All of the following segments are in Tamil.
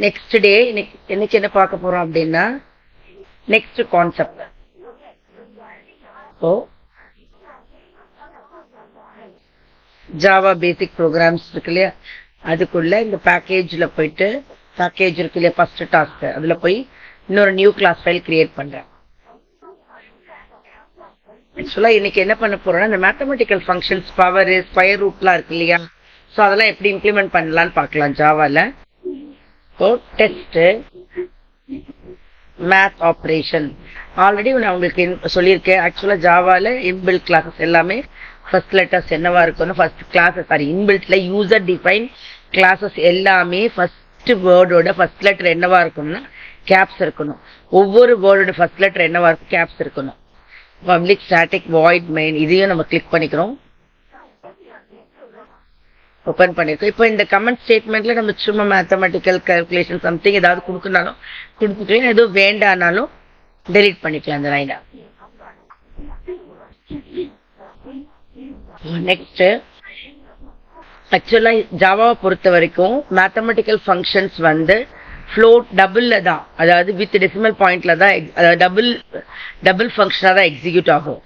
நெக்ஸ்ட் டே இன்னைக்கு என்ன பார்க்க போறோம் அப்படின்னா நெக்ஸ்ட் கான்செப்ட். ஸோ ஜாவா பேசிக் ப்ரோக்ராம்ஸ் இருக்கு இல்லையா, அதுக்குள்ள இந்த பேக்கேஜ்ல போயிட்டு பேக்கேஜ் இருக்கு இல்லையா, ஃபர்ஸ்ட் டாஸ்க் அதுல போய் இன்னொரு நியூ கிளாஸ் ஃபைல் கிரியேட் பண்றேன். ஆக்சுவலா இன்னைக்கு என்ன பண்ண போறோம்னா இந்த மேத்தமெட்டிக்கல் ஃபங்க்ஷன்ஸ், பவர், ஸ்கொயர் ரூட்லாம் இருக்கு இல்லையா, ஸோ அதெல்லாம் எப்படி இம்ப்ளிமெண்ட் பண்ணலாம்னு பார்க்கலாம் ஜாவால. So test math operation already நான் உங்களுக்கு சொல்லியிருக்கேன். ஆக்சுவலா ஜாவால இன்பில்ட் கிளாஸஸ் எல்லாமே ஃபர்ஸ்ட் லெட்டர்ஸ் என்னவா இருக்கணும், ஃபர்ஸ்ட் கிளாஸஸ் சாரி இன்பில்ட்ல யூசர் டிஃபைன் கிளாஸஸ் எல்லாமே ஃபர்ஸ்ட் வேர்டோட ஃபர்ஸ்ட் லெட்டர் என்னவா இருக்கணும்னா கேப்ஸ் இருக்கணும். ஒவ்வொரு வேர்டோட ஃபர்ஸ்ட் லெட்டர் என்னவா இருக்கும், கேப்ஸ் இருக்கணும். பப்ளிக் ஸ்டாட்டிக் வாய்ட் மெயின் இதையும் நம்ம கிளிக் பண்ணிக்கிறோம், ஓபன் பண்ணிருக்கோம். இப்போ இந்த கமெண்ட் ஸ்டேட்மெண்ட்ல நம்ம சும்மா மேத்தமெட்டிக்கல் கால்குலேஷன் சம்திங் ஏதாவது கொடுக்கனாலும் கொடுத்துக்கலாம், எதுவும் வேண்டானாலும் டெலீட் பண்ணிக்கலாம் அந்த லைனை. நெக்ஸ்ட் ஆக்சுவலா ஜாவாவை பொறுத்த வரைக்கும் மேத்தமெட்டிக்கல் ஃபங்க்ஷன்ஸ் வந்து ஃப்ளோட் டபுள்ல தான், அதாவது வித் டெசிமல் பாயிண்ட்ல தான், டபுள் ஃபங்க்ஷனா தான் எக்ஸிக்யூட் ஆகும்.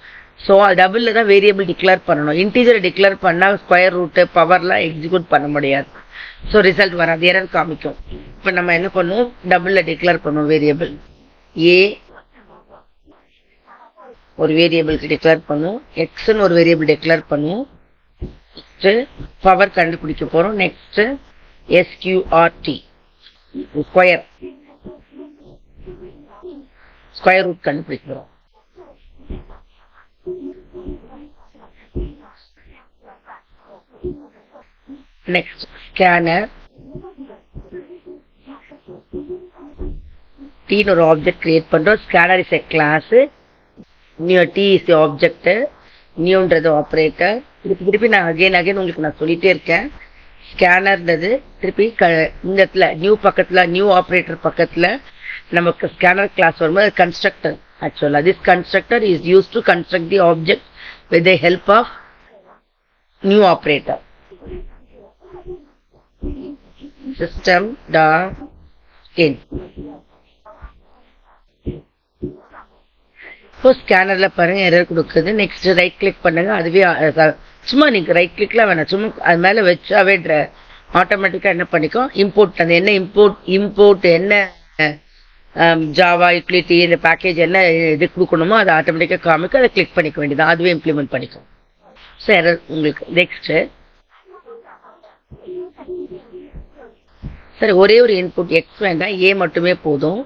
ஸோ டபுள்ல தான் வேரியபிள் டிக்ளேர் பண்ணணும். இன்டீஜரை டிக்ளேர் பண்ணா ஸ்கொயர் ரூட் பவர்லாம் எக்ஸிக்யூட் பண்ண முடியாது. ஸோ ரிசல்ட் வராது, எரர் காமிக்கும். இப்போ நம்ம என்ன பண்ணுவோம், டபுள்ல டிக்ளேர் பண்ணுவோம் வேரியபிள் ஏ, ஒரு வேரியபிளுக்கு டிக்ளேர் பண்ணுவோம், எக்ஸ்ன்னு ஒரு வேரியபிள் டிக்ளேர் பண்ணுவோம். பவர் கண்டுபிடிக்க போறோம். நெக்ஸ்ட் எஸ்கியூஆர்டி ஸ்கொயர் ரூட் கண்டுபிடிக்கிறோம். நெக்ஸ்ட் ஸ்கேனர் டீன்னு ஒரு ஆப்ஜெக்ட் கிரியேட் பண்றோம். Scanner is a class, T is object, நியூன்றது ஆப்ரேட்டர். திருப்பி நான் அகைன் உங்களுக்கு நான் சொல்லிட்டே இருக்கேன். ஸ்கேனர்ன்றது திருப்பி இந்த இடத்துல நியூ பக்கத்துல நியூ ஆப்ரேட்டர் பக்கத்துல நமக்கு ஸ்கேனர் கிளாஸ் வரும்போது கன்ஸ்ட்ரக்டர். ஆக்சுவலா this constructor is use to construct the object with the help of new operator. System dot in. இப்போ ஸ்கேனர்ல பாருங்க எரர் கொடுக்குது. நெக்ஸ்ட் ரைட் கிளிக் பண்ணுங்க, அதுவே சும்மா நீங்க ரைட் கிளிக்லாம் வேணாம், சும்மா அது மேல வச்சாவே ஆட்டோமேட்டிக்கா என்ன பண்ணிக்கும், இம்போர்ட் அந்த என்ன இம்போர்ட் என்ன ஜாவா யூட்டிலிட்டி இந்த பேக்கேஜ் என்ன இது கொடுக்கணுமோ அதை ஆட்டோமேட்டிக்கா காமிக்கும். அதை கிளிக் பண்ணிக்க வேண்டியது, அதுவே இம்ப்ளிமெண்ட் பண்ணிக்கும். ஸோ எரர் உங்களுக்கு. நெக்ஸ்ட் சரி, ஒரே ஒரு இன்புட் எக்ஸ் வேண்டாம், ஏ மட்டுமே போதும்.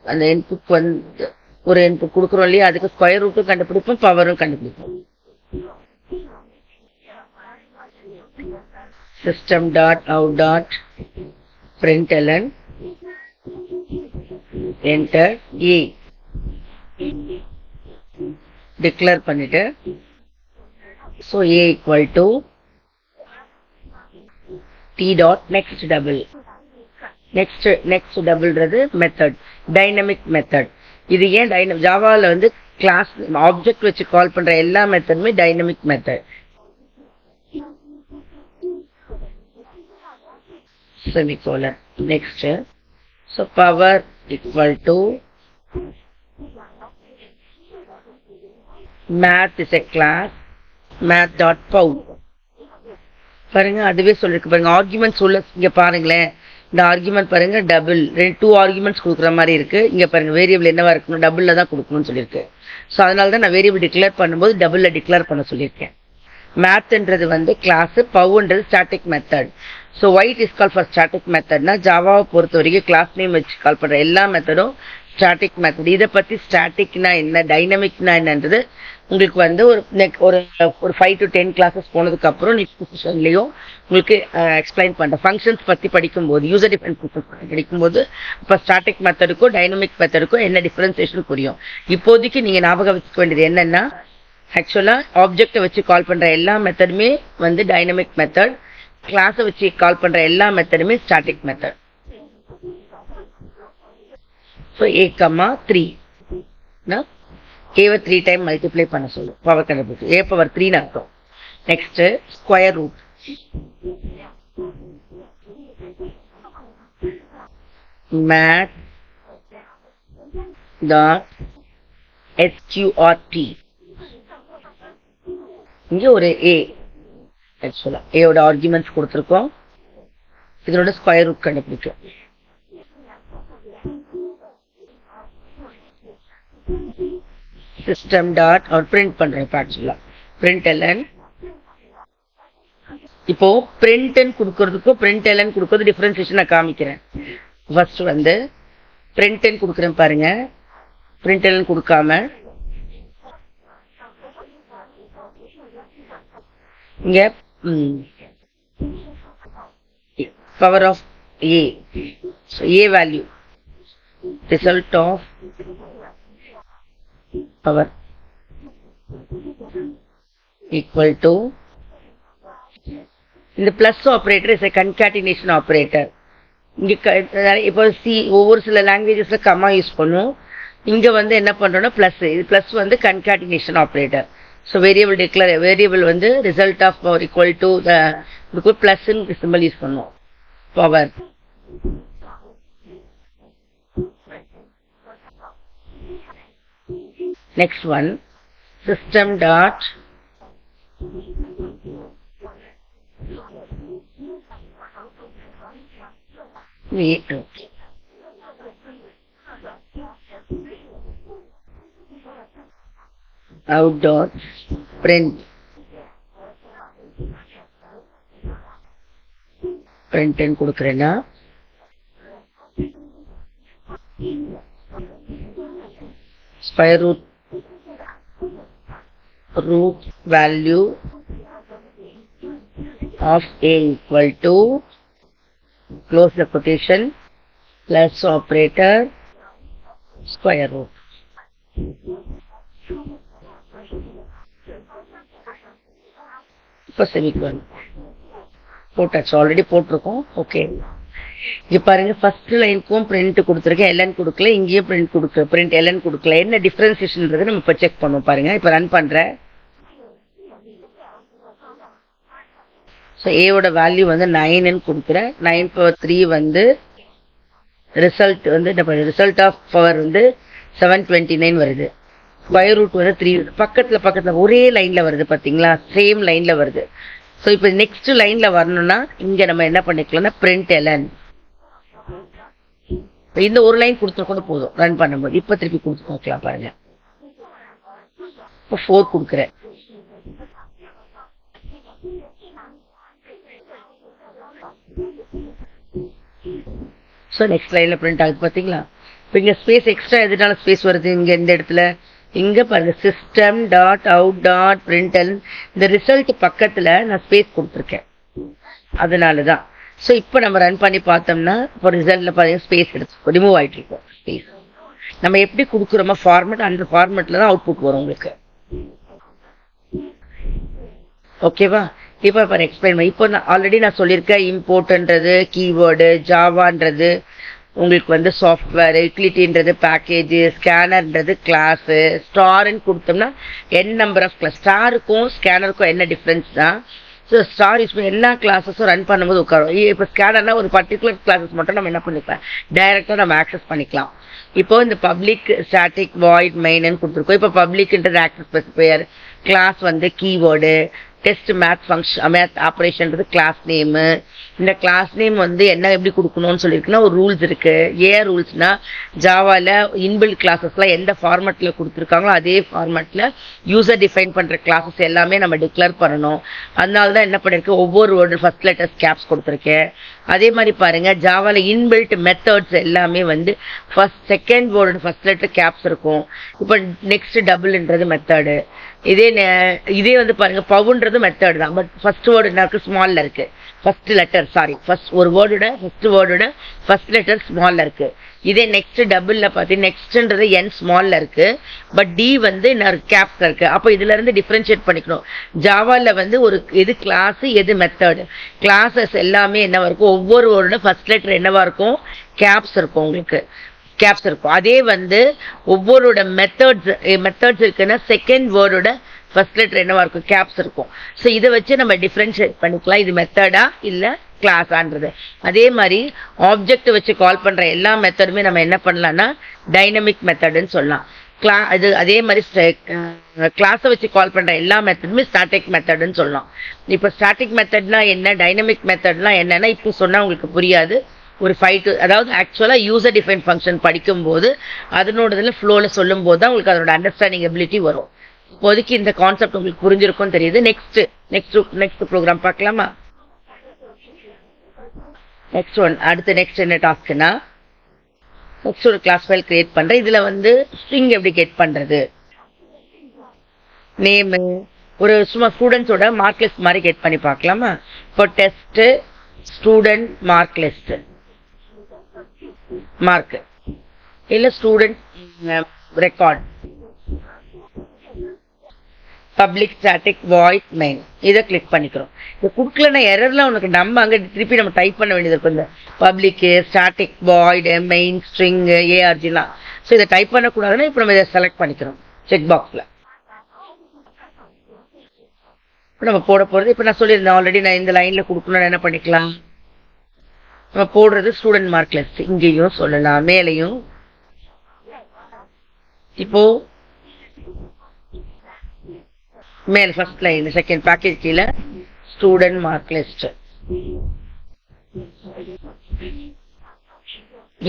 அந்த இன்புட் வந்து ஒரு இன்புட் கொடுக்குறோம் இல்லையா, அதுக்கு ஸ்கொயர் ரூட்டும் கண்டுபிடிப்போம், பவரும் கண்டுபிடிப்போம். system dot out dot println enter a declare பண்ணிட்டு so a equal to t dot next double ன்றது மெத்தட், டைனமிக் மெத்தட். இது ஏன் ஜாவால வந்து கிளாஸ் ஆப்ஜெக்ட் வச்சு கால் பண்ற எல்லா மெத்தடுமே dynamic method. semicolon. Next, so power equal to math is a class, math dot pow. பாருங்க அதுவே சொல்லிருக்கு பாருங்க. ஆர்குமெண்ட்ஸ் உள்ள இங்க பாருங்களேன், இந்த ஆர்குமெண்ட் பாருங்க டபுள், 2 ஆர்குமெண்ட்ஸ் கொடுக்குற மாதிரி இருக்கு. இங்க பாருங்க வேரியபிள் என்னவா இருக்கணும், டபுள்ல தான் கொடுக்கணும்னு சொல்லியிருக்கு. ஸோ அதனால தான் நான் வேரியபிள் டிக்ளேர் பண்ணும்போது டபுள்ல டிக்ளேர் பண்ண சொல்லியிருக்கேன். மேத்ன்றது வந்து கிளாஸ், பவுன்றது static method. So why it is call for static மெத்தட்னா ஜாவாவை பொறுத்த வரைக்கும் கிளாஸ் நேம் வச்சு கால் பண்ற எல்லா மெத்தடும் ஸ்டாட்டிக் மெத்தட். இதை பத்தி ஸ்டாட்டிக்னா என்ன, டைனமிக்னா என்னன்றது உங்களுக்கு வந்து ஒரு 5 to 10 கிளாஸஸ் போனதுக்கு அப்புறம் நெக்ஸ்ட் செஷன்லயும் உங்களுக்கு எக்ஸ்பிளைன் பண்றேன். ஃபங்க்ஷன்ஸ் பத்தி படிக்கும்போது, யூசர் டிஃபைன் ஃபங்க்ஷன்ஸ் படிக்கும்போது இப்போ ஸ்டாட்டிக் மெத்தடுக்கும் டைனமிக் மெத்தடுக்கும் என்ன டிஃபரன்சியேஷன் புரியும். இப்போதைக்கு நீங்க ஞாபகம் வச்சுக்க வேண்டியது என்னன்னா, ஆக்சுவலா ஆப்ஜெக்டை வச்சு கால் பண்ற எல்லா மெத்தடுமே வந்து டைனமிக் மெத்தட், கிளாஸை வச்சு கால் பண்ற எல்லா மெத்தடுமே ஸ்டாட்டிக் மெத்தட். ஸோ a, 3 ஏவை 3 டைம் மல்டிப்ளை பண்ண சொல்லும் பவர் கண்டுபிடிச்சு a பவர் 3 அர்த்தம். Next square root math dot sqrt இங்க ஒரு a ஏயோட ஆர்குமெண்ட்ஸ் கொடுத்துருக்கோம். இதனோட ஸ்கொயர் ரூட் கண்டுபிடிக்கும். சிஸ்டம் டாட் அவர் பிரிண்ட் பண்றோம். ஆக்சுவலா பிரிண்ட் எல்என் இப்போ பிரிண்ட் கொடுக்கறதுக்கும் பிரிண்ட் எல்என் கொடுக்கறது டிஃபரன்சியேஷன் நான் காமிக்கிறேன். ஃபர்ஸ்ட் வந்து பிரிண்ட் கொடுக்குறேன் பாருங்க. பிரிண்ட் எல்என் கொடுக்காம இங்க power of a, so a value result of power equal to இந்த plus operator is a concatenation operator. இங்க இப்போ ஒவ்வொரு சில லாங்குவேஜஸ்ல கமா யூஸ் பண்ணும். இங்க வந்து என்ன பண்றோம்னா பிளஸ், இது பிளஸ் வந்து concatenation operator. So variable declare variable வந்து result of power equal to the plus simple use பண்ணுவோம். Power next one system dot out dot print கொடுக்கிறேன்னா square root value of a equal to close the quotation plus operator square root. இப்போ செமிகோலன் போட்டாச்சு, ஆல்ரெடி போட்டிருக்கோம். ஓகே, இங்க பாருங்க ஃபர்ஸ்ட் லைனுக்கும் பிரிண்ட் கொடுத்துருக்கேன், எல்என் கொடுக்கல. இங்கேயும் பிரிண்ட் கொடுக்க பிரிண்ட் எல்என் கொடுக்கல. என்ன டிஃபரன்சியேஷன்ன்றது நம்ம இப்போ செக் பண்ணுவோம். பாருங்க, இப்போ ரன் பண்றேன். ஸோ ஏவோட வேல்யூ வந்து 9ன்னு கொடுக்குறேன். 9 பவர் 3 வந்து ரிசல்ட் வந்து ரிசல்ட் ஆஃப் பவர் வந்து 729 வருது. ஸ்கொயர் ரூட் வந்து 3 பக்கத்துல ஒரே லைன்ல வருது. பாத்தீங்களா, சேம் லைன்ல வருது. ஸோ இப்போ நெக்ஸ்ட் லைன்ல வரணும்னா இங்க நம்ம என்ன பண்ணிக்கலாம்னா பிரிண்ட் எல்என் இந்த ஒரு லைன் கொடுத்தா கூட போதும் ரன் பண்ணும்போது. இப்போ திருப்பி கொடுத்து பார்க்கலாம் பாருங்க. இப்போ 4 கொடுக்குறேன். ஸோ நெக்ஸ்ட் லைன்ல பிரிண்ட் ஆகுது பாத்தீங்களா. இப்போ இங்க ஸ்பேஸ் எக்ஸ்ட்ரா எதுனால ஸ்பேஸ் வருது இங்க இந்த இடத்துல. இங்க பாருங்க system dot out dot brindle இந்த ரிசல்ட் பக்கத்துல நான் ஸ்பேஸ் கொடுத்துருக்கேன், அதனாலதான். ஸோ இப்போ நம்ம ரன் பண்ணி பார்த்தோம்னா இப்போ ரிசல்ட்ல பாருங்க ஸ்பேஸ் எடுத்து ரிமூவ் ஆயிட்டு இருக்கோம். ஸ்பேஸ் நம்ம எப்படி கொடுக்குறோமோ ஃபார்மேட், அந்த ஃபார்மேட்ல தான் அவுட்புட் வரும் உங்களுக்கு. ஓகேவா, இப்போ பாரு எக்ஸ்பிளைன் பண்ணி. இப்போ நான் ஆல்ரெடி நான் சொல்லியிருக்கேன், இம்போர்ட்ன்றது கீவேர்டு, ஜாவான்றது உங்களுக்கு வந்து சாஃப்ட்வேர், யூட்டிலிட்டின்றது பேக்கேஜ், ஸ்கேனர்ன்றது கிளாஸ், ஸ்டார்ன்னு கொடுத்தோம்னா என் நம்பர் ஆஃப் கிளாஸ். ஸ்டாருக்கும் ஸ்கேனருக்கும் என்ன டிஃபரன்ஸ் தான். ஸோ ஸ்டார் யூஸ் பண்ணி எல்லா கிளாஸஸும் ரன் பண்ணும்போது உட்காரும். இப்போ ஸ்கேனர்னா ஒரு பர்டிகுலர் கிளாஸஸ் மட்டும் நம்ம என்ன பண்ணிக்கலாம், டைரக்டா நம்ம ஆக்சஸ் பண்ணிக்கலாம். இப்போ இந்த பப்ளிக் ஸ்டாட்டிக் வாய்ட் மெயின்னு கொடுத்துருக்கோம். இப்போ பப்ளிக்ன்றது ஆக்சஸ் ஸ்பெசிஃபையர், கிளாஸ் வந்து keyword, test math function math ஆப்ரேஷன்றது கிளாஸ் நேமு. இந்த கிளாஸ் நேம் வந்து என்ன எப்படி கொடுக்கணும்னு சொல்லியிருக்குன்னா ஒரு ரூல்ஸ் இருக்கு. ஏன் ரூல்ஸ்னா ஜாவால இன்பில்ட் கிளாஸஸ்லாம் எந்த ஃபார்மேட்ல கொடுத்துருக்காங்களோ அதே ஃபார்மேட்ல யூசர் டிஃபைன் பண்ற கிளாஸஸ் எல்லாமே நம்ம டிக்ளேர் பண்ணணும். அதனால தான் என்ன பண்ணிருக்கேன், ஒவ்வொரு வேர்டு ஃபர்ஸ்ட் லெட்டர்ஸ் கேப்ஸ் கொடுத்துருக்கேன். அதே மாதிரி பாருங்க, ஜாவால இன்பில்ட் மெத்தட்ஸ் எல்லாமே வந்து first second word first letter caps இருக்கும். இப்போ நெக்ஸ்ட் டபுள்ன்றது மெத்தடு. இதே வந்து பாருங்க பவுன்றது மெத்தட் தான், பட் ஃபர்ஸ்ட் வேர்டு என்ன இருக்கு, ஸ்மால்ல இருக்கு. ஃபர்ஸ்ட் லெட்டர் ஃபர்ஸ்ட் ஒரு வேர்டோட ஃபர்ஸ்ட் வேர்டோட ஃபர்ஸ்ட் லெட்டர் ஸ்மால்ல இருக்கு. இதே நெக்ஸ்ட் டபுள்ல பாத்தீங்கன்னா நெக்ஸ்ட்ன்றது என் ஸ்மால்ல இருக்கு, பட் டி வந்து கேப்ஸ் இருக்கு. அப்போ இதுல இருந்து டிஃபரன்ஷியேட் பண்ணிக்கணும். ஜாவால வந்து ஒரு எது கிளாஸ் எது மெத்தட். கிளாஸஸ் எல்லாமே என்னவா இருக்கும், ஒவ்வொரு வேர்டோட ஃபர்ஸ்ட் லெட்டர் என்னவா இருக்கும், கேப்ஸ் இருக்கும் உங்களுக்கு. கேப்ஸ் இருக்கும். அதே வந்து ஒவ்வொருட மெத்தட்ஸ் இருக்குன்னா செகண்ட் வேர்டோட ஃபர்ஸ்ட் லெட்டர் என்னவா இருக்கும், கேப்ஸ் இருக்கும். ஸோ இதை வச்சு நம்ம டிஃபரன்ஷியேட் பண்ணிக்கலாம், இது மெத்தடா இல்ல கிளாஸான்றது. அதே மாதிரி ஆப்ஜெக்ட் வச்சு கால் பண்ற எல்லா மெத்தடுமே நம்ம என்ன பண்ணலாம்னா டைனமிக் மெத்தட்னு சொல்லலாம். அதே மாதிரி கிளாஸை வச்சு கால் பண்ற எல்லா மெத்தடுமே ஸ்டாட்டிக் மெத்தட்னு சொல்லலாம். இப்போ ஸ்டாட்டிக் மெத்தட்னா என்ன, டைனமிக் மெத்தட்னா என்னன்னா இப்போ சொன்னா உங்களுக்கு புரியாது. ஒரு 5 to அதாவது ஆக்சுவலா யூசர் டிஃபைன் ஃபங்க்ஷன் படிக்கும் போது அதனோட ஃப்ளோல சொல்லும் போது தான் உங்களுக்கு அதோட அண்டர்ஸ்டாண்டிங் எபிலிட்டி வரும். இப்போதைக்கு இந்த கான்செப்ட் உங்களுக்கு புரிஞ்சிருக்கும் தெரியுது. நெக்ஸ்ட் ப்ரோக்ராம் பார்க்கலாமா? நெக்ஸ்ட் என்ன டாஸ்க்னா, நெக்ஸ்ட் ஒரு கிளாஸ் ஃபைல் கிரியேட் பண்றேன். இதுல வந்து ஸ்ட்ரிங் எப்படி கெட் பண்றது, நேம் ஒரு சும்மா ஸ்டூடெண்ட்ஸோட மார்க் லிஸ்ட் மாதிரி கெட் பண்ணி பார்க்கலாமா? இப்போ test student mark list mark இல்ல student record public static void main இதை கிளிக் பண்ணிக்கிறோம். இது குடுக்கலன்னா எரர்லாம் உனக்கு நம்ம அங்கே திருப்பி நம்ம டைப் பண்ண வேண்டியது இருக்கும். இந்த public static void main string ஏஆர்ஜிலாம். ஸோ இதை டைப் பண்ணக்கூடாதுன்னா இப்போ நம்ம இதை செலக்ட் பண்ணிக்கிறோம் செக் பாக்ஸில். இப்போ நம்ம போட போகிறது, இப்போ நான் சொல்லியிருந்தேன் ஆல்ரெடி, நான் இந்த லைனில் கொடுக்கணும்னு என்ன பண்ணிக்கலாம், நம்ம போடுறது ஸ்டூடெண்ட் மார்க் லிஸ்ட். இங்கேயும் சொல்லலாம் மேலையும். இப்போ மேல ஃபர்ஸ்ட் லைன் செகண்ட் பேக்கேஜ் கீழே ஸ்டூடெண்ட் மார்க் லிஸ்ட்.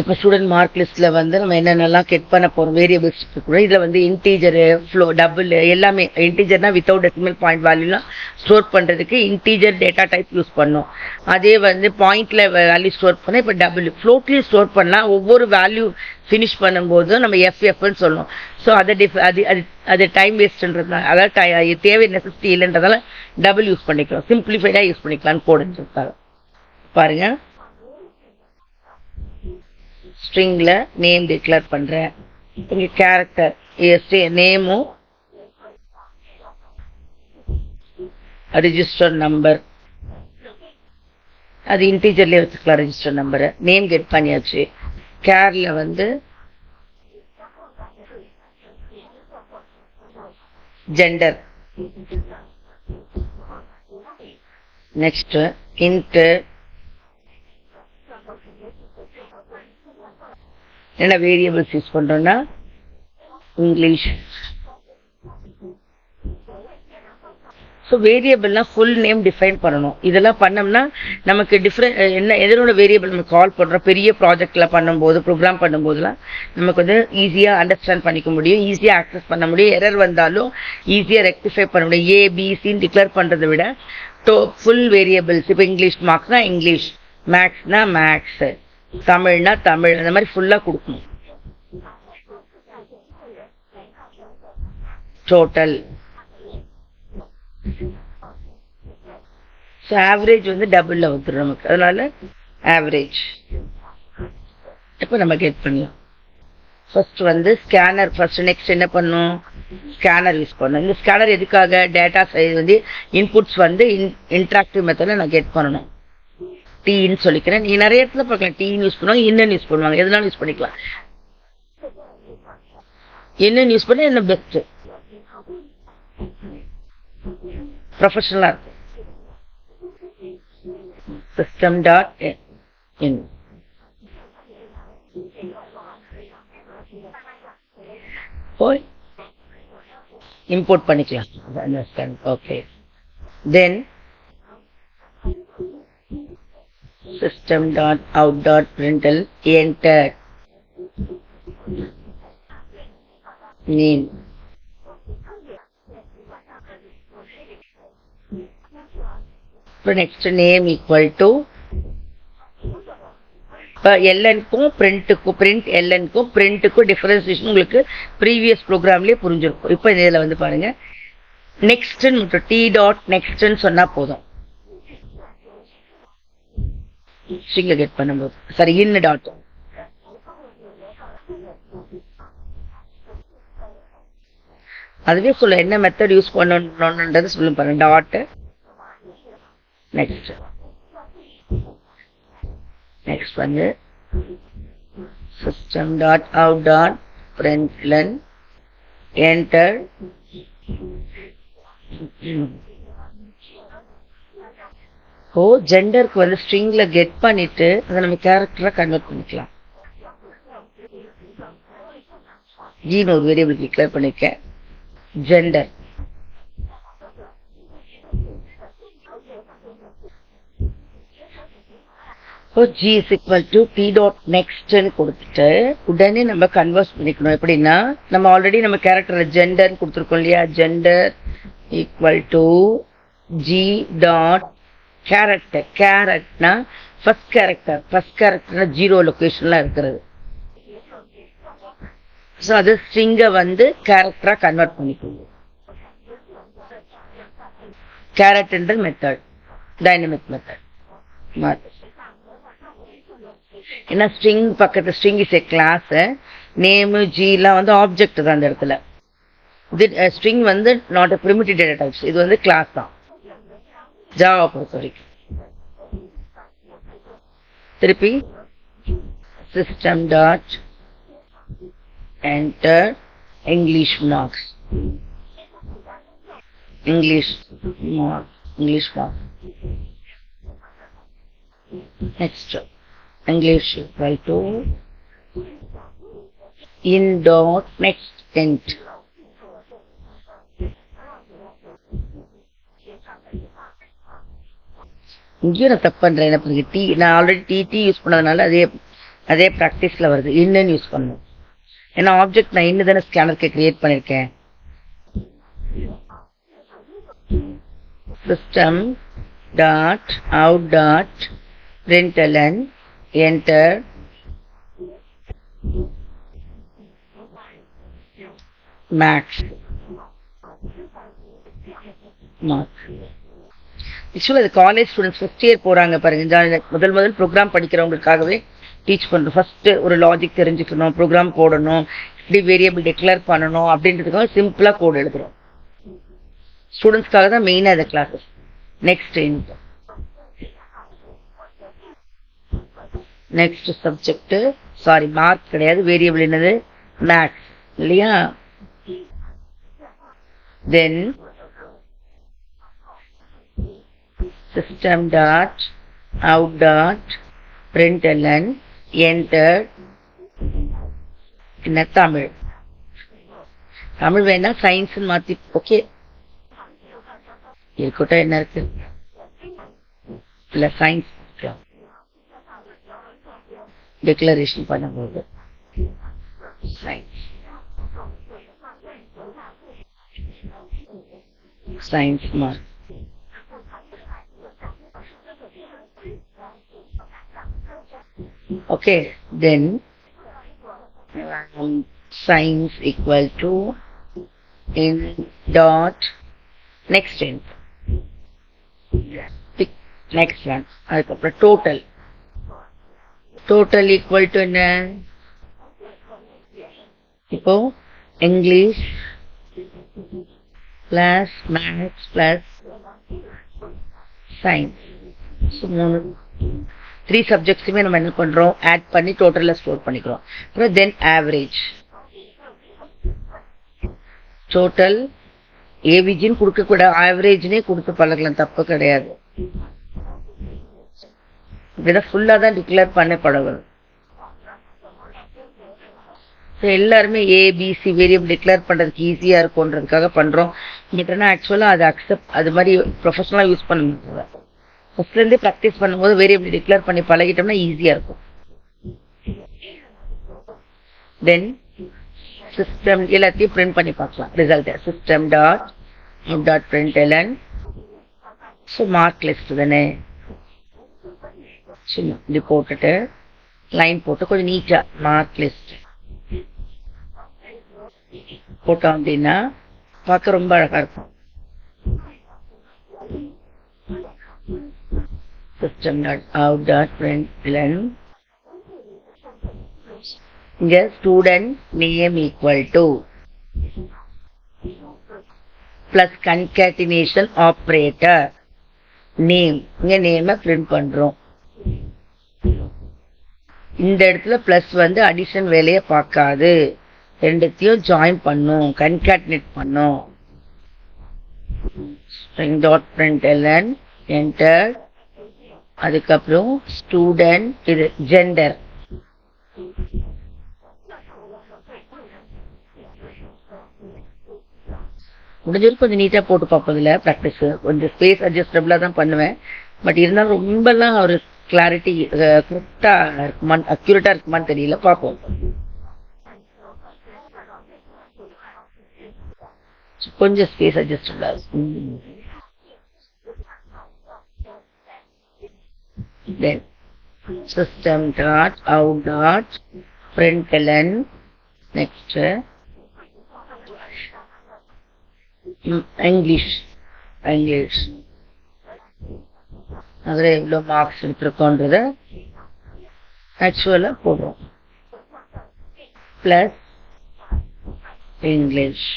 இப்ப ஸ்டூடெண்ட் மார்க் லிஸ்ட்ல வந்து நம்ம என்னென்னலாம் கெட் பண்ண போறோம், வேரியபிள்ஸ் கூட. இதுல வந்து இன்டீஜர் ஃப்ளோ டபுள் எல்லாமே. இன்டீஜர்னா வித்தவுட் டெசிமல் பாயிண்ட் வேல்யூலாம் ஸ்டோர் பண்றதுக்கு இன்டீஜர் டேட்டா டைப் யூஸ் பண்ணோம். அதே வந்து பாயிண்ட்ல வேல்யூ ஸ்டோர் பண்ண இப்ப டபுள் ஃப்ளோட்லயும் ஸ்டோர் பண்ணா ஒவ்வொரு வேல்யூ ஃபினிஷ் பண்ணும்போது நம்ம எஃப்னு சொல்லுவோம். ஸோ அது டைம் வேஸ்ட்ன்றதுனால, அதாவது தேவை நெசசிட்டி இல்லைன்றதால டபுள் யூஸ் பண்ணிக்கலாம், சிம்பிளிஃபைடா யூஸ் பண்ணிக்கலாம்னு போடுறதுக்காக. பாருங்க, ஸ்ட்ரிங்ல நேம் டிக்ளேர் பண்றேன். இங்க கேரக்டர் நேமும் ரிஜிஸ்டர் நம்பர், அது இன்டீஜர்லயே வச்சுக்கலாம். ரிஜிஸ்டர் நம்பர் நேம் கெட் பண்ணியாச்சு. கேர்ல வந்து ஜெண்டர், நெக்ஸ்ட் இன்ட் என்ன வேரியபிள்ஸ் யூஸ் பண்றோம்னா இங்கிலீஷ். ஸோ வேரியபிள்னா ஃபுல் நேம் டிஃபைன் பண்ணணும். இதெல்லாம் பண்ணோம்னா நமக்கு டிஃப்ரெண்ட் என்ன எதனோட வேரியபிள் நம்ம கால் பண்றோம், பெரிய ப்ராஜெக்ட்ல பண்ணும்போது ப்ரோக்ராம் பண்ணும்போதுலாம் நமக்கு வந்து ஈஸியா அண்டர்ஸ்டாண்ட் பண்ணிக்க முடியும், ஈஸியா ஆக்சஸ் பண்ண முடியும். எரர் வந்தாலும் ஈஸியா ரெக்டிஃபை பண்ண முடியும். ஏபிசின்னு டிக்ளேர் பண்றதை விட ஃபுல் வேரியபிள்ஸ், இப்போ இங்கிலீஷ் மார்க்ஸ்னா இங்கிலீஷ், மேக்ஸ்னா மேக்ஸ், தமிழ்னா தமிழ், அந்த மாதிரி ஃபுல்லா கொடுக்கணும். டோட்டல் ஆவரேஜ் வந்து டபுள்ல வந்துடும் நமக்கு, அதனால ஆவரேஜ். இப்ப நம்ம கெட் பண்ணலாம். ஃபர்ஸ்ட் வந்து ஸ்கேனர். ஃபர்ஸ்ட் நெக்ஸ்ட் என்ன பண்ணும், ஸ்கேனர் யூஸ் பண்ணும். இந்த ஸ்கேனர் எதுக்காக, டேட்டா வந்து இன்புட்ஸ் வந்து இன்டராக்டிவ் மெத்தட்ல நான் கெட் பண்ணணும். டீன்னு சொல்லிக்கிறேன். நீ நிறைய இடத்துல பார்க்கலாம் டீன்னு யூஸ் பண்ணுவாங்க, இன்னும் யூஸ் பண்ணுவாங்க. எதனாலும் யூஸ் பண்ணிக்கலாம். என்ன யூஸ் பண்ண என்ன பெஸ்ட், ப்ரொஃபஷனலா இருக்கும். சிஸ்டம் டாட் இன் போய் இம்போர்ட் பண்ணிக்கலாம். Okay, then system.out.println enter name. So next name equal to lnக்கும் print lnக்கும் printக்கும் டிஃபரன்சியேஷன் உங்களுக்கு ப்ரீவியஸ் ப்ரோக்ராம்லயே புரிஞ்சிருக்கும். இப்போ இதுல வந்து பாருங்க, நெக்ஸ்ட் மட்டும் டி டாட் நெக்ஸ்ட்னு சொன்னா போதும். ஸ்ட்ரிங்ல கெட் பண்ணும்போது சரி இன் டாட் அதுவே சொல்ல என்ன மெத்தட் யூஸ் பண்ணணும்ன்றது சொல்லும் பாருங்க. டாட் நெக்ஸ்ட் வந்து system dot out dot println enter. ஓ ஜெண்டருக்கு வந்து ஸ்ட்ரிங்ல கெட் பண்ணிட்டு அதை நம்ம கேரக்டரா கன்வெர்ட் பண்ணிக்கலாம். ஜின்னு ஒரு வேரியபிள் டிக்ளேர் பண்ணிருக்கேன். Gender g is equal to p dot next கொடுத்துட்டு உடனே நம்ம கன்வெர்ட் பண்ணிக்கணும். எப்படின்னா நம்ம ஆல்ரெடி நம்ம கேரக்டர் ஜெண்டர் கொடுத்துருக்கோம் இல்லையா. Gender equal to g dot character. கேரக்டர்னா ஃபர்ஸ்ட் கேரக்டர்னா 0 லொகேஷன்ல இருக்கிறது. ஸோ அது ஸ்ட்ரிங்கை வந்து கேரக்டரா கன்வெர்ட் பண்ணிக்கணும். கேரக்டர்ன்ற மெத்தட் டைனமிக் மெத்தட். ஏன்னா ஸ்ட்ரிங் பக்கத்து string is a class. Name ஜிலாம் வந்து ஆப்ஜெக்ட் தான் அந்த இடத்துல. இது ஸ்ட்ரிங் வந்து not a primitive data types. இது வந்து கிளாஸ் தான் ஜாவா பொறுத்த வரைக்கும். திருப்பி system dot enter English marks. English marks. Next English equal to in dot next int. இங்கேயும் நான் தப்பு பண்றேன். என்ன பண்ணுங்க டி நான் ஆல்ரெடி டி யூஸ் பண்ணதுனால அதே ப்ராக்டிஸ்ல வருது. இன்னும் யூஸ் பண்ணணும். ஏன்னா ஆப்ஜெக்ட் நான் இன்னும் தானே ஸ்கேனருக்கு கிரியேட் பண்ணிருக்கேன். System dot out dot println enter max. Actually அது காலேஜ் ஸ்டூடெண்ட்ஸ் ஃபர்ஸ்ட் இயர் போறாங்க பாருங்க. முதல் ப்ரோக்ராம் படிக்கிறவங்களுக்காகவே டீச் பண்றோம். ஃபர்ஸ்ட் ஒரு லாஜிக் தெரிஞ்சுக்கணும், ப்ரோக்ராம் போடணும், இப்படி வேரியபிள் டிக்ளேர் பண்ணணும் அப்படின்றதுக்காக சிம்பிளா கோட் எழுதுறோம். ஸ்டூடெண்ட்ஸ்க்காக தான் மெயினா இந்த கிளாஸஸ். நெக்ஸ்ட் சப்ஜெக்ட் மார்க் கிடையாது, வேரியபிள் என்னது மேக்ஸ் இல்லையா. Then system dot out dot println enter. என்ன தமிழ் வேணா சயின்ஸ் மாத்தி ஓகே இருக்கட்டும். என்ன இருக்கு இல்ல சயின்ஸ் டிக்ளரேஷன் பண்ணும்போது science mark. Okay then science equal to in dot next int. Next one அதுக்கப்புறம் total equal to என்ன இப்போ English plus maths plus science. So 3 சப்ஜெக்ட்ஸுமே நம்ம என்ன பண்றோம் ஆட் பண்ணி டோட்டல்ல ஸ்டோர் பண்ணிக்கிறோம். அப்புறம் தென் ஆவரேஜ் டோட்டல் ஏவிஜின்னு கொடுக்க கூட ஆவரேஜ்னே கொடுத்து பழகலாம், தப்பு கிடையாது. இப்படிதான் ஃபுல்லா தான் டிக்ளேர் பண்ண பழகணும். எல்லாருமே ஏபிசி வேரியபிள் டிக்ளேர் பண்றதுக்கு ஈஸியா இருக்கும்ன்றதுக்காக பண்றோம். பட் ஆனால் ஆக்சுவலா அது அக்செப்ட் அது மாதிரி ப்ரொஃபஷனலா யூஸ் பண்ண முடியாது. ஃபர்ஸ்ட்ல இருந்தே ப்ராக்டிஸ் பண்ணும்போது வேரியபிள் டிக்ளேர் பண்ணி பழகிட்டோம்னா ஈஸியா இருக்கும். தென் சிஸ்டம் எல்லாத்தையும் பிரிண்ட் பண்ணி பார்க்கலாம் result. System dot dot println. So mark list தானே சின்ன இப்படி போட்டுட்டு லைன் போட்டு கொஞ்சம் நீட்டா மார்க் லிஸ்ட் போட்டோம் அப்படின்னா பார்க்க ரொம்ப அழகா இருக்கும். system dot out dot println இங்க student name equal to plus concatenation operator name. இங்க நேம பிரிண்ட் பண்றோம். இந்த இடத்துல பிளஸ் வந்து அடிஷன் வேலையை பார்க்காது, ரெண்டுத்தையும் ஜாயின் பண்ணும், கன்காட்டினேட் பண்ணும். string dot println enter, அதுக்கப்புறம் ஸ்டூடெண்ட், இது ஜெண்டர். முடிஞ்சது கொஞ்சம் நீட்டா போட்டு பார்ப்பதில்ல ப்ராக்டிஸ், கொஞ்சம் ஸ்பேஸ் அட்ஜஸ்டபிளா தான் பண்ணுவேன். பட் இருந்தாலும் ரொம்பலாம் ஒரு கிளாரிட்டி கரெக்டா இருக்குமான்னு, அக்யூரேட்டா இருக்குமான்னு தெரியல, பார்ப்போம். கொஞ்சம் ஸ்பேஸ் அட்ஜஸ்டபிளா இருக்கும். Then system dot out dot println next English அதில் எவ்வளோ மார்க்ஸ் எடுத்துருக்கோன்றத ஆக்சுவலாக போடுறோம். Plus English.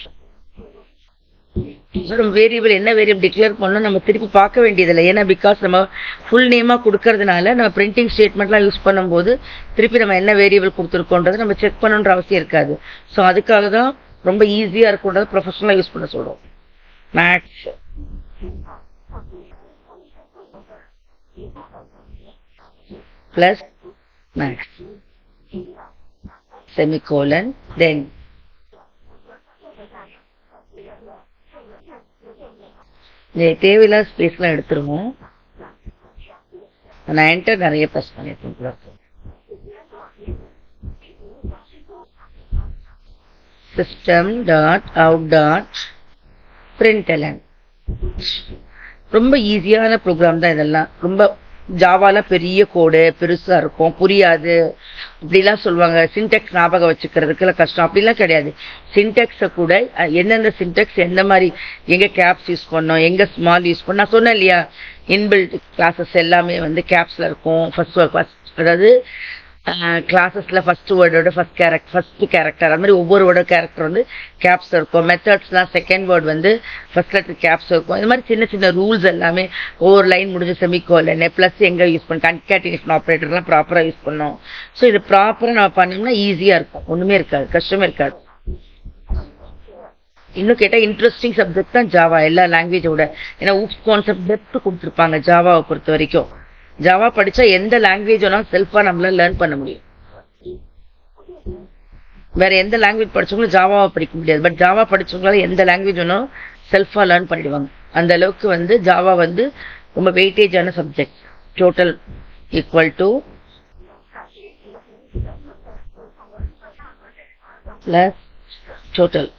வேரியபிள் என்ன வேரியபிள் டிக்ளேர் பண்ணணும் நம்ம திருப்பி பார்க்க வேண்டியதில்லை. ஏன்னா பிகாஸ் நம்ம ஃபுல் நேமாக கொடுக்கறதுனால நம்ம பிரிண்டிங் ஸ்டேட்மெண்ட்லாம் யூஸ் பண்ணும்போது திருப்பி நம்ம என்ன வேரியபிள் கொடுத்துருக்கோன்றதை நம்ம செக் பண்ணணுன்ற அவசியம் இருக்காது. ஸோ அதுக்காக தான் ரொம்ப ஈஸியாக இருக்குன்றதை ப்ரொஃபஷனலாக யூஸ் பண்ண சொல்கிறோம். மேக்ஸ் ப்ளஸ் மேக்ஸ் செமிகோலன், தென் தேவையில்லாத ஸ்பேஸ்லாம் எடுத்துருவோம். நான் என்டர் நிறைய ப்ரெஸ் பண்ணியிருக்கேன். System dot out dot println. ரொம்ப ஈஸியான ப்ரோக்ராம் தான் இதெல்லாம். ரொம்ப ஜாவால பெரிய கோடு பெருசா இருக்கும், புரியாது அப்படிலாம் சொல்லுவாங்க. சின்டெக்ஸ் ஞாபகம் வச்சுக்கிறதுக்குலாம் கஷ்டம், அப்படிலாம் கிடையாது. சின்டெக்ஸை கூட எந்தெந்த சின்டெக்ஸ் எந்த மாதிரி, எங்க கேப்ஸ் யூஸ் பண்ணோம், எங்க ஸ்மால் யூஸ் பண்ணோம். நான் சொன்னேன் இல்லையா, இன்பில்ட் கிளாஸஸ் எல்லாமே வந்து கேப்ஸ்ல இருக்கும். அதாவது கிளாஸஸ்ல ஃபர்ஸ்ட் வேர்டோட ஃபர்ஸ்ட் கேரக்டர், அது மாதிரி ஒவ்வொரு வேர்டோட கேரக்டர் வந்து கேப்ஸ் இருக்கும். மெத்தட்ஸ்லாம் செகண்ட் வேர்ட் வந்து ஃபர்ஸ்ட் லெட்டர் கேப்ஸ் இருக்கும். இது மாதிரி சின்ன சின்ன ரூல்ஸ் எல்லாமே ஒவ்வொரு லைன் முடிஞ்ச செமிகோலன் பிளஸ் எங்க யூஸ் பண்ணணும், கன்காட்டினேஷன் ஆப்ரேட்டர்லாம் ப்ராப்பரா யூஸ் பண்ணோம். ஸோ இது ப்ராப்பரா நம்ம பண்ணோம்னா ஈஸியா இருக்கும், ஒண்ணுமே இருக்காது, கஷ்டமே இருக்காது. இன்னும் கேட்டா இன்ட்ரெஸ்டிங் சப்ஜெக்ட் தான் ஜாவா எல்லா லாங்குவேஜோட. ஏன்னா ஊப்ஸ் கான்செப்ட் டெப்த் கொடுத்துருப்பாங்க ஜாவாவை பொறுத்த வரைக்கும். ஜாவா படிச்சா எந்த லாங்குவேஜ் வேணாலும் செல்ஃபா நம்மளால லேர்ன் பண்ண முடியும். வேற எந்த லாங்குவேஜ் படிச்சவங்களும் ஜாவாவை படிக்க முடியாது. பட் ஜாவா படிச்சவங்களால எந்த லாங்குவேஜ் வேணாலும் செல்ஃபா லேர்ன் பண்ணிடுவாங்க. அந்த அளவுக்கு வந்து ஜாவா வந்து ரொம்ப வெயிட்டேஜான subject. Total equal to plus total.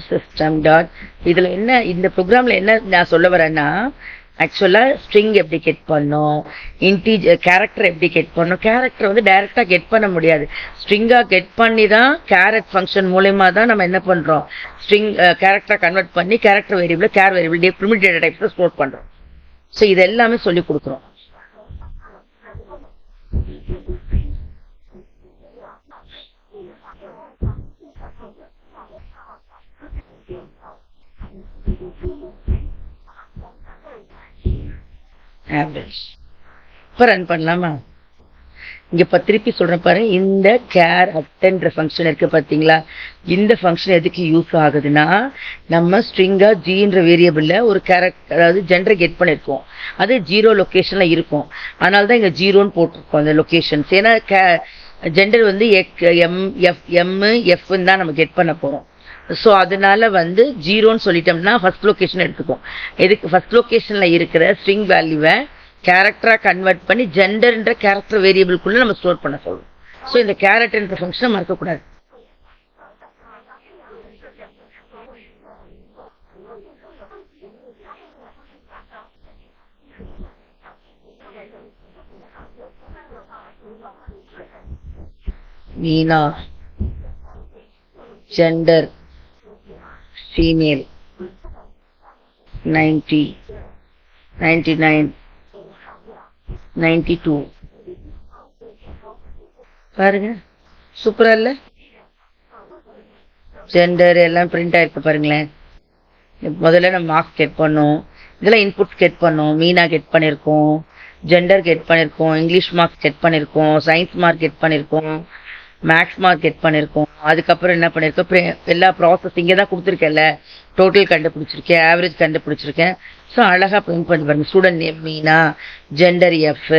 System dot, இதுல என்ன, இந்த ப்ரோக்ராம்ல என்ன நான் சொல்ல வரேன்னா, ஆக்சுவலா ஸ்ட்ரிங் எப்படி கெட் பண்ணும், இன்டீஜர் கேரக்டர் எப்படி கெட் பண்ணும். கேரக்டர் வந்து டைரக்டா கெட் பண்ண முடியாது. ஸ்ட்ரிங்கா கெட் பண்ணி தான் கேரட் ஃபங்க்ஷன் மூலமா தான் நம்ம என்ன பண்றோம், ஸ்ட்ரிங் கேரக்டரா கன்வெர்ட் பண்ணி character variable care variable primitive data types store பண்றோம். ஸோ இது எல்லாமே சொல்லி கொடுக்குறோம். இப்ப ரன் பண்ணலாமா? இங்க திருப்பி சொல்றேன் பாரு, இந்த கேர் அட்ன்ற ஃபங்க்ஷன் இருக்கு பாத்தீங்களா, இந்த ஃபங்க்ஷன் எதுக்கு யூஸ் ஆகுதுன்னா, நம்ம ஸ்ட்ரிங்கா ஜின்ற வேரியபிள்ல ஒரு கேரக்டர், அதாவது ஜெண்டர் கெட் பண்ணிருக்கோம். அது 0 லொகேஷன்ல இருக்கும். அதனாலதான் இங்க 0ன்னு போட்டிருக்கோம் அந்த லொகேஷன்ஸ். ஏன்னா ஜெண்டர் வந்து எஃப் தான் நம்ம கெட் பண்ண போறோம். ஸோ அதனால வந்து 0ன்னு சொல்லிட்டோம்னா ஃபர்ஸ்ட் லொகேஷன் எடுத்துக்கும். எதுக்கு ஃபர்ஸ்ட் லொகேஷன்ல இருக்கிற ஸ்ட்ரிங் வேல்யூவை கேரக்டரா கன்வெர்ட் பண்ணி ஜெண்டர்ன்ற கேரக்டர் வேரியபிள்குள்ள நம்ம ஸ்டோர் பண்ண சொல்றோம். ஸோ இந்த கேரக்டர்ன்ற ஃபங்க்ஷனை மறக்கக்கூடாது. மீனா ஜெண்டர் female 90 99 92 பாருங்க, சூப்பரா இல்ல? ஜெண்டர் எல்லாம் பிரிண்ட் ஆயிருக்கு பாருங்களேன். முதல்ல நம்ம மார்க்ஸ் கெட் பண்ணோம், இதெல்லாம் இன்புட் கெட் பண்ணோம். மீனா கெட் பண்ணியிருக்கோம், ஜெண்டர் கெட் பண்ணியிருக்கோம், இங்கிலீஷ் மார்க்ஸ் கெட் பண்ணியிருக்கோம், சயின்ஸ் மார்க் கெட் பண்ணியிருக்கோம், மேக்ஸ் மார்க் கெட் பண்ணியிருக்கோம். அதுக்கப்புறம் என்ன பண்ணியிருக்கோம், எல்லா ப்ராசஸ் இங்கே தான் கொடுத்துருக்கேன்ல, டோட்டல் கண்டுபிடிச்சிருக்கேன், ஆவரேஜ் கண்டுபிடிச்சிருக்கேன். ஸோ அழகாக பிரிண்ட் பண்ணி பாருங்க. Student name Meena, gender F,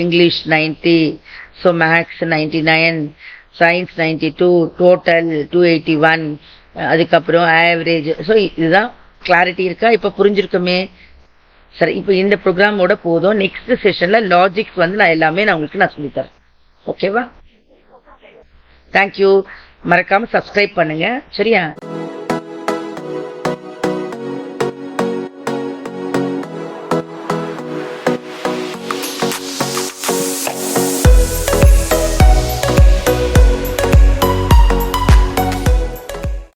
English 90, so maths 99, science 92, total 281, அதுக்கப்புறம் ஆவரேஜ். ஸோ இதுதான். கிளாரிட்டி இருக்கா? இப்போ புரிஞ்சிருக்குமே. சரி, இப்போ இந்த ப்ரோக்ராமோட போதும். நெக்ஸ்ட் செஷனில் லாஜிக்ஸ் நான் எல்லாமே உங்களுக்கு நான் சொல்லித்தரேன். ஓகேவா? தேங்க்யூ. மறக்காமல் சப்ஸ்கிரைப் பண்ணுங்க. சரியா?